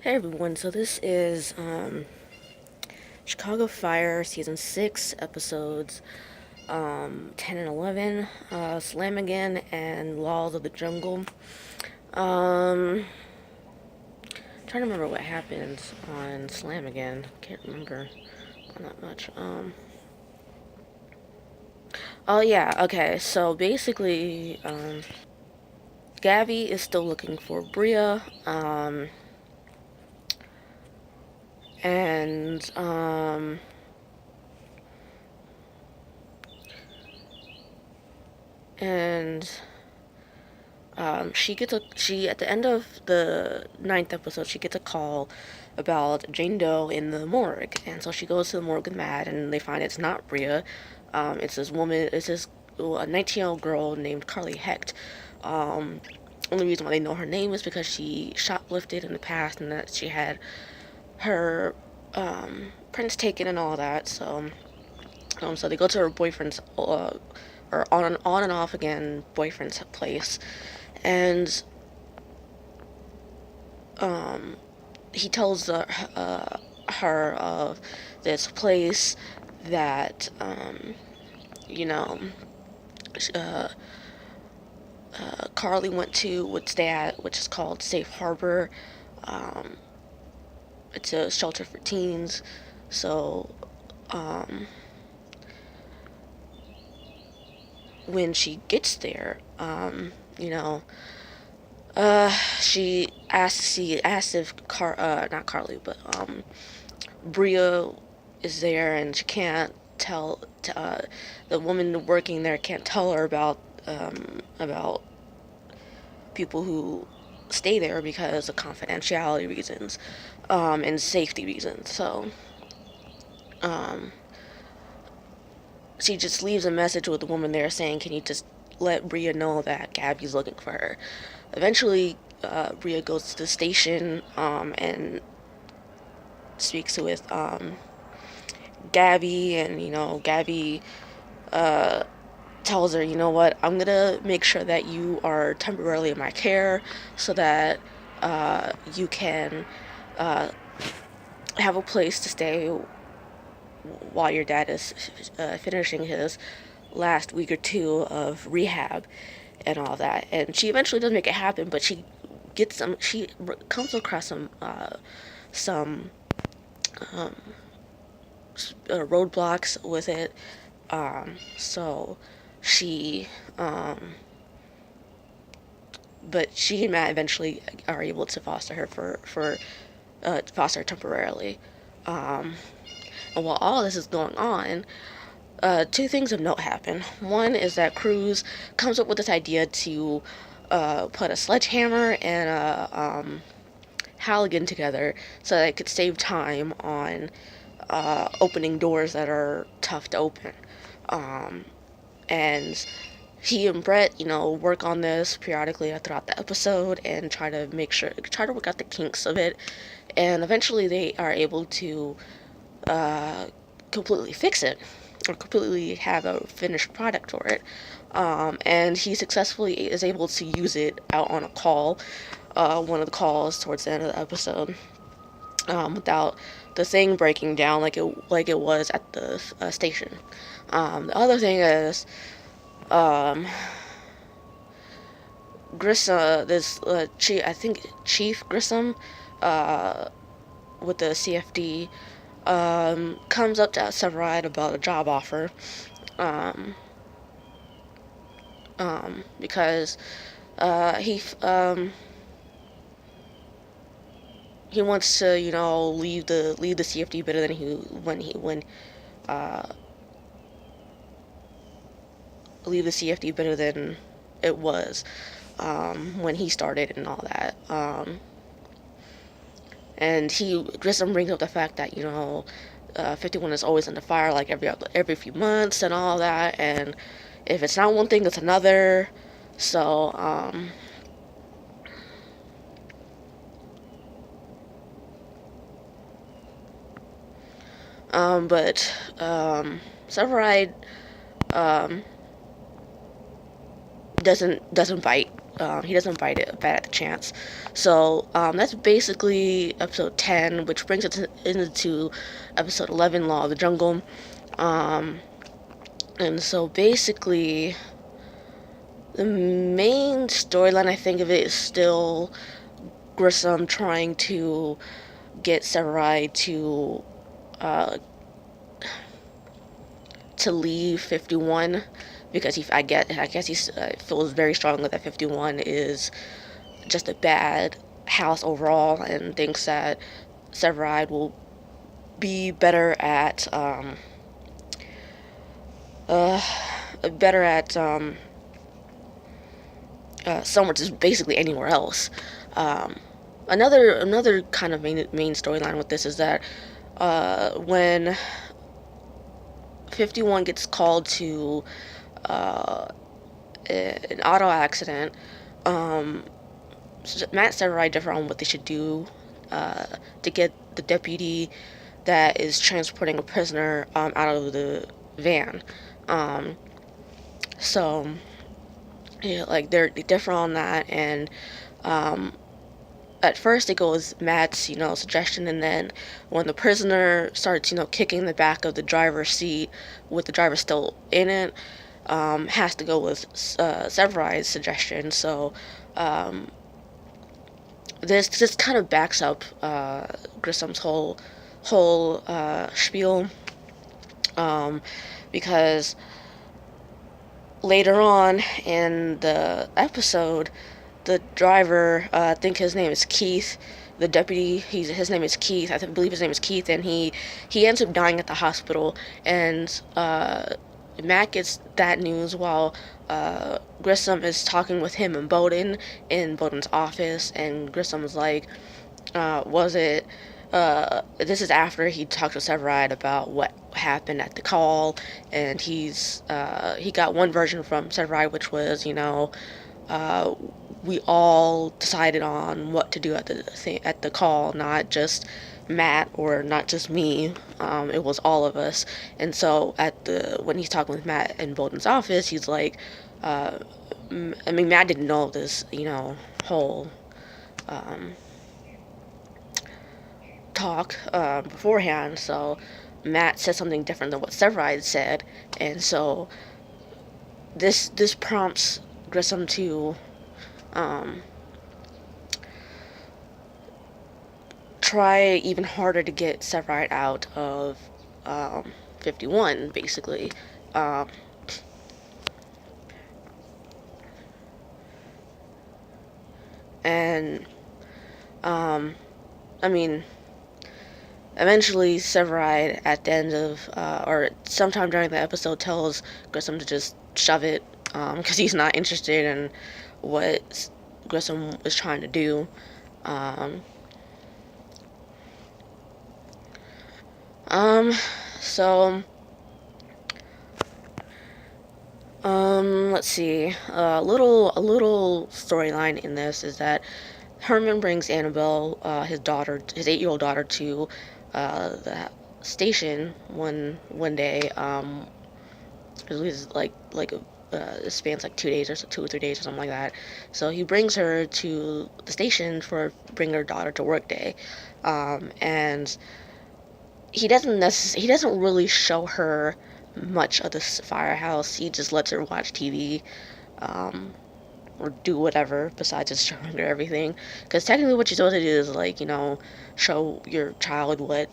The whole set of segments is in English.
Hey everyone, so this is Chicago Fire Season 6 episodes 10 and 11, Slam Again and Laws of the Jungle. Um, Trying to remember what happened on Slam Again. Can't remember that much. Oh yeah, okay, so basically, Gabby is still looking for Brea, and, and she at the end of the ninth episode she gets a call about Jane Doe in the morgue, and so she goes to the morgue with Matt, and they find it's not Brea. It's this woman. It's this a 19-year-old girl named Carly Hecht. Um, Only reason why they know her name is because she shoplifted in the past, and that she had her prints taken and all that. So they go to her boyfriend's or on and off again boyfriend's place, and he tells her of this place that you know uh, Carly would stay at, which is called Safe Harbor. Um, it's a shelter for teens. So when she gets there, you know, she asks if not Carly, but Brea is there, and she can't tell. The woman working there can't tell her about people who stay there because of confidentiality reasons, and safety reasons. So she just leaves a message with the woman there saying, "Can you just let Brea know that Gabby's looking for her?" Eventually, Brea goes to the station and speaks with Gabby, and Gabby tells her, "You know what? I'm gonna make sure that you are temporarily in my care, so that you can have a place to stay while your dad is finishing his last week or two of rehab and all that." And she eventually does make it happen, but she comes across some roadblocks with it. So she, but she and Matt eventually are able to foster her foster her temporarily. And while all this is going on, two things of note happen. One is that Cruz comes up with this idea to put a sledgehammer and a Halligan together so that it could save time on opening doors that are tough to open. And he and Brett, work on this periodically throughout the episode and try to work out the kinks of it. And eventually they are able to completely fix it, or completely have a finished product for it. And he successfully is able to use it out on a call, one of the calls towards the end of the episode, without the thing breaking down like it was at the station. The other thing is, Grissom, I think Chief Grissom, with the CFD, comes up to Severide about a job offer, because he wants to leave the CFD better than he when uh, leave the CFD better than it was when he started and all that. And Grissom brings up the fact that 51 is always under fire, like every few months and all that, and if it's not one thing, it's another. So but Severide doesn't bite. he doesn't bite it bad at the chance. So that's basically episode 10, which brings us into episode 11, Law of the Jungle. And so basically, the main storyline, I think of it, is still Grissom trying to get Severide to leave 51, because I guess he feels very strongly that 51 is just a bad house overall, and thinks that Severide will be better at somewhere, just basically anywhere else. Another kind of main storyline with this is that when 51 gets called to an auto accident, Matt Severide differ on what they should do to get the deputy that is transporting a prisoner out of the van. So yeah, like they differ on that, and at first it goes Matt's suggestion, and then when the prisoner starts kicking the back of the driver's seat with the driver still in it, has to go with Severide's suggestion. So this kind of backs up Grissom's whole spiel, because later on in the episode, the driver, I think his name is Keith, the deputy, his name is Keith, I believe his name is Keith, and he ends up dying at the hospital, and Matt gets that news while Grissom is talking with him and Bowden in Bowden's office, and Grissom's like, this is after he talked to Severide about what happened at the call, and he got one version from Severide, which was, we all decided on what to do at the call, not just Matt or not just me. It was all of us. And so when he's talking with Matt in Bowden's office, he's like, Matt didn't know this, whole talk beforehand. So Matt said something different than what Severide said, and so this prompts Grissom to try even harder to get Severide out of 51, basically. And eventually Severide, at the end of or sometime during the episode, tells Grissom to just shove it, because he's not interested in what Grissom is trying to do. So let's see. A little storyline in this is that Herman brings Annabelle, his 8-year-old daughter, to the station one day. It was like it spans like 2 days or 2 or 3 days or something like that. So he brings her to the station for bring her daughter to work day, and he doesn't really show her much of this firehouse. He just lets her watch TV, or do whatever besides just showing her everything. Because technically, what you're supposed to do is show your child what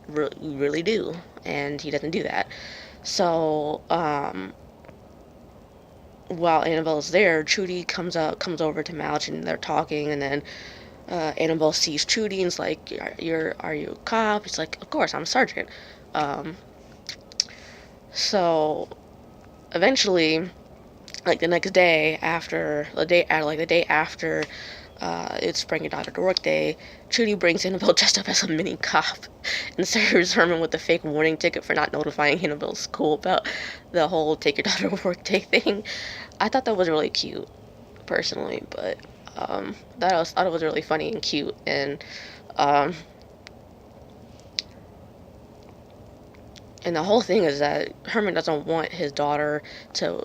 you really do, and he doesn't do that. So while Annabelle's there, Trudy comes over to Malch, and they're talking, and then Annabelle sees Trudy and is like, are you a cop? He's like, of course, I'm a sergeant. So eventually, like the next day after the day after it's bring your daughter to work day, Trudy brings Annabelle dressed up as a mini cop and serves Herman with a fake warning ticket for not notifying Annabelle's school about the whole take your daughter to work day thing. I thought that was really cute, personally, but I thought it was really funny and cute, and and the whole thing is that Herman doesn't want his daughter to,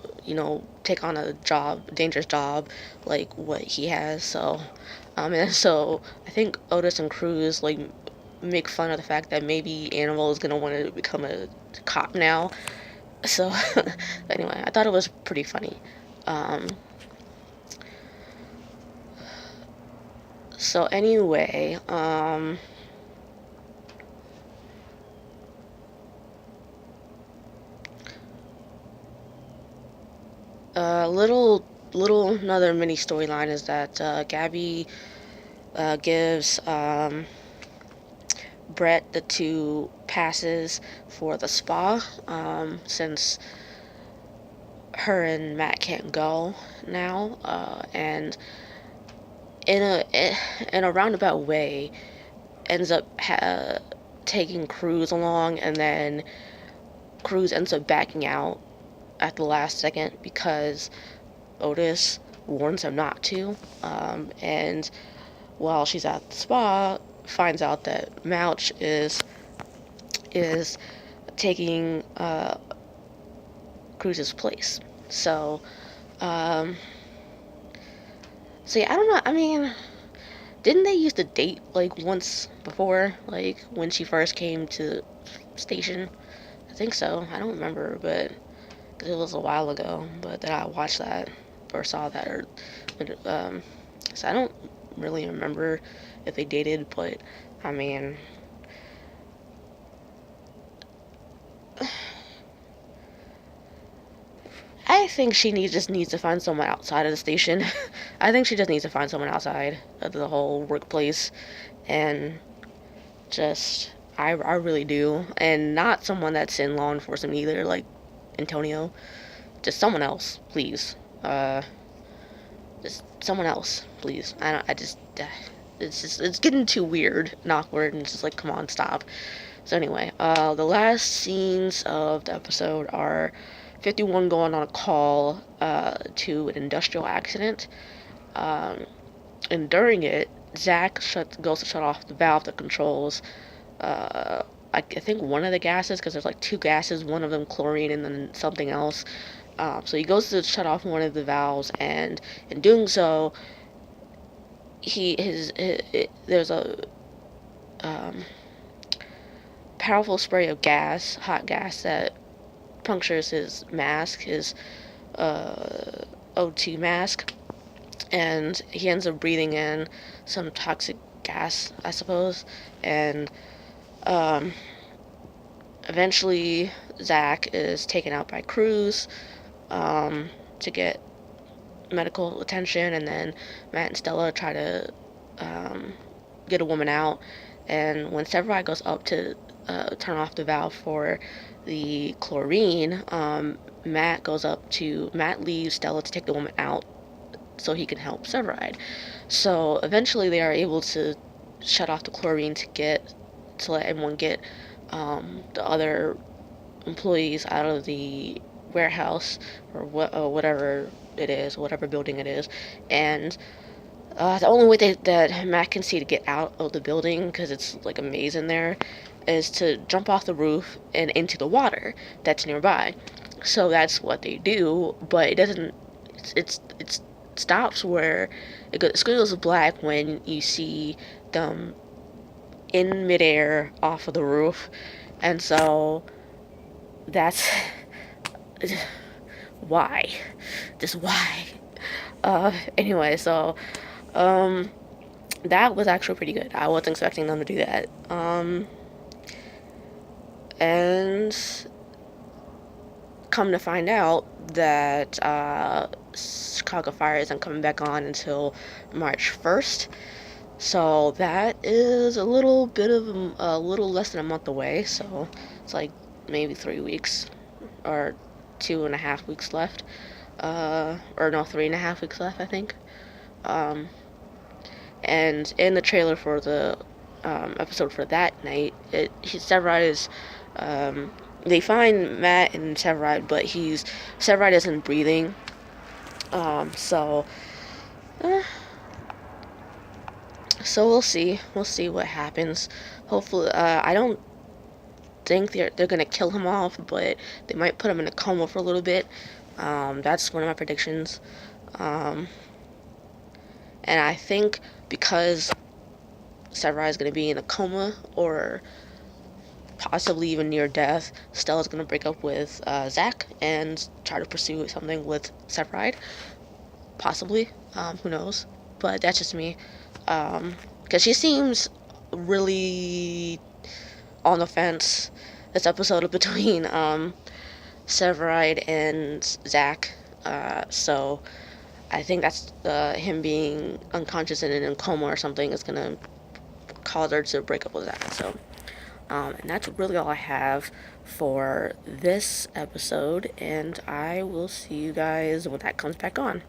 take on a dangerous job like what he has. So, and so I think Otis and Cruz like make fun of the fact that maybe Animal is gonna want to become a cop now. So, anyway, I thought it was pretty funny. Um, so anyway, little another mini storyline is that Gabby gives Brett the 2 passes for the spa, since her and Matt can't go now, and in a roundabout way ends up taking Cruz along, and then Cruz ends up backing out at the last second because Otis warns him not to, and while she's at the spa, finds out that Mouch is taking Cruz's place. So, so yeah, I don't know. I mean, didn't they used to date like once before, like when she first came to the station? I think so. I don't remember, but cause it was a while ago. But then I watched that or saw that, or so I don't really remember if they dated. But I mean, I think she just needs to find someone outside of the station. I think she just needs to find someone outside of the whole workplace, and just I really do, and not someone that's in law enforcement either, like Antonio. Just someone else, please. Just someone else, please. I don't. I just. It's getting too weird and awkward, and it's just like, come on, stop. So anyway, the last scenes of the episode are 51 going on a call to an industrial accident, and during it, Zach goes to shut off the valve that controls, I think one of the gases, because there's like 2 gases, one of them chlorine and then something else. So he goes to shut off one of the valves, and in doing so, there's a powerful spray of gas, hot gas, that punctures his mask, his O2 mask, and he ends up breathing in some toxic gas, I suppose, and eventually Zach is taken out by Cruz to get medical attention, and then Matt and Stella try to get a woman out, and when Severide goes up to turn off the valve for the chlorine, Matt leaves Stella to take the woman out so he can help Severide. So eventually they are able to shut off the chlorine to let everyone get the other employees out of the warehouse, or whatever it is, whatever building it is, and the only way that Matt can see to get out of the building, because it's like a maze in there, is to jump off the roof and into the water that's nearby. So that's what they do, but it doesn't. It stops where it goes black when you see them in midair off of the roof, and so that's why. Just why. Anyway, so that was actually pretty good. I wasn't expecting them to do that. And come to find out that Chicago Fire isn't coming back on until March 1st. So that is a little less than a month away. So it's like maybe 3 weeks, or 2.5 weeks left. Or no, 3.5 weeks left, I think. And in the trailer for the episode for that night, Severide is, they find Matt and Severide, but Severide isn't breathing. So we'll see what happens. Hopefully, I don't think they're gonna kill him off, but they might put him in a coma for a little bit. That's one of my predictions. Um, and I think because Severide is gonna be in a coma or possibly even near death, Stella's gonna break up with Zach and try to pursue something with Severide. Possibly, who knows? But that's just me. Because she seems really on the fence this episode between Severide and Zach. So I think that's him being unconscious and in a coma or something is gonna cause her to break up with Zach. So, and that's really all I have for this episode, and I will see you guys when that comes back on.